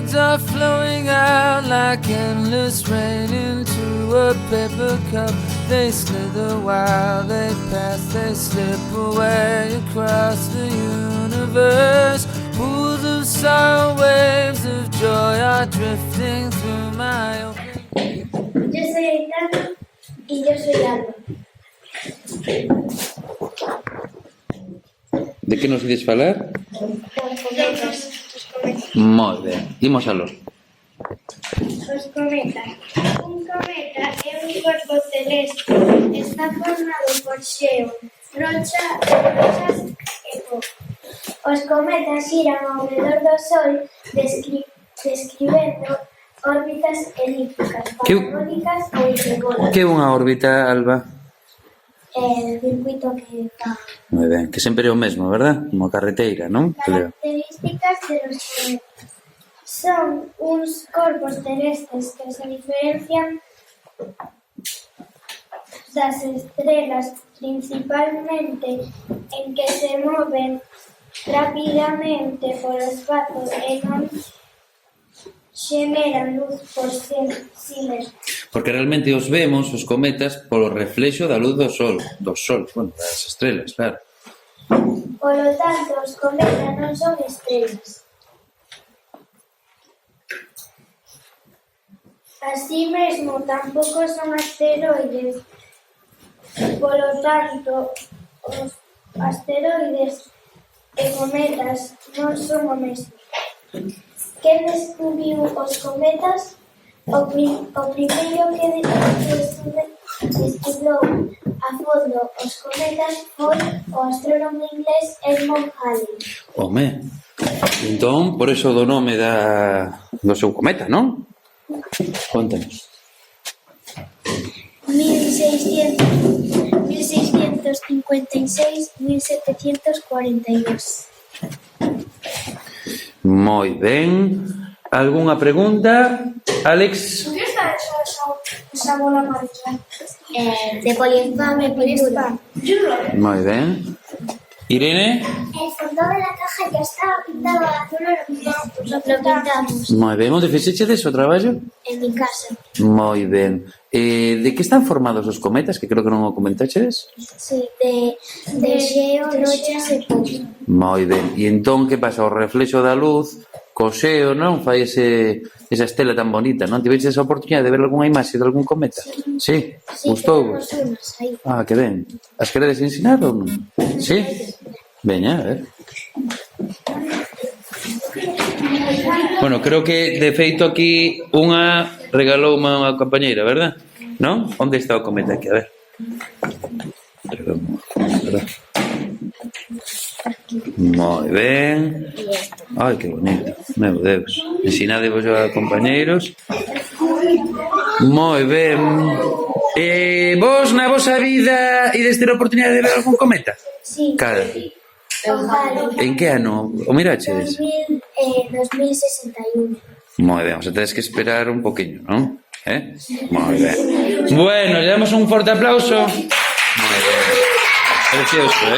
words are flowing out like endless rain into a paper cup. They slither while they pass, they slip away across the universe. Pools of sorrow, waves of joy are drifting through my open. Yo soy Aitana y yo soy Alba. De que nos ides falar? Moi ben, imos aló. Os cometas. Un cometa é un corpo celeste. Está formado por xeo, rochas e pó. Os cometas xiran ao redor do Sol describendo órbitas elípticas, parabólicas ou hiperbólicas. Que é unha órbita, Alba? El circuito que fa. Moi ben, que sempre é o mesmo, verdad? Como a carreteira, non? Características de los cometas. Son uns corpos terrestres que se diferencian das estrelas principalmente en que se moven rapidamente polo espazo e non xeneran luz por si mesmos. Porque realmente os vemos, os cometas, polo reflexo da luz do Sol, bueno, das estrelas, claro. Polo tanto, os cometas non son estrelas. Así mesmo, tampouco son asteroides. Polo tanto, os asteroides e cometas non son o mesmo. Quen descubriu os cometas? O primeiro que estudou a fondo os cometas foi o astrónomo inglés Edmund Halley. Home, entón, por eso do nome do seu cometa, non? Contanos. 1656-1742. Moi ben. Algúnha pregunta? Alex? Que está esa bola amarilla? De poliespam e pintura. Moi ben. Irene? El fondo de la caja ya está pintado azul, lo pintamos Moi ben. Onde fixechedes o traballo? en mi casa. Moi ben. De que están formados os cometas? Que creo que non o comentaches. Sí, de xeo, rochas e pó. Moi ben. E entón, que pasa? O reflexo da luz, co xeo, non? Fai esa estela tan bonita, non? Tiveches esa oportunidade de ver algunha imaxe de algún cometa? Sí? Gustou? Tenemos unas aí. Ah, que ben. As queredes ensinar ou non? Sí? Veña, a ver. Bueno, creo que, de feito, aquí unha regaloume unha compañeira, verdad? Non? Onde está o cometa aquí? A ver. Moi ben. Ai, que bonito. Meu Deus. Ensinadevos a compañeiros. Moi ben. Vos na vosa vida ides ter a oportunidade de ver algún cometa? Sí. Cal? Ojalá. En que ano o mirachedes? 2061. Moi ben, o sea, tedes que esperar un poquinho, non? Moi ben. Bueno, lle damos un forte aplauso. Moi ben. Precioso,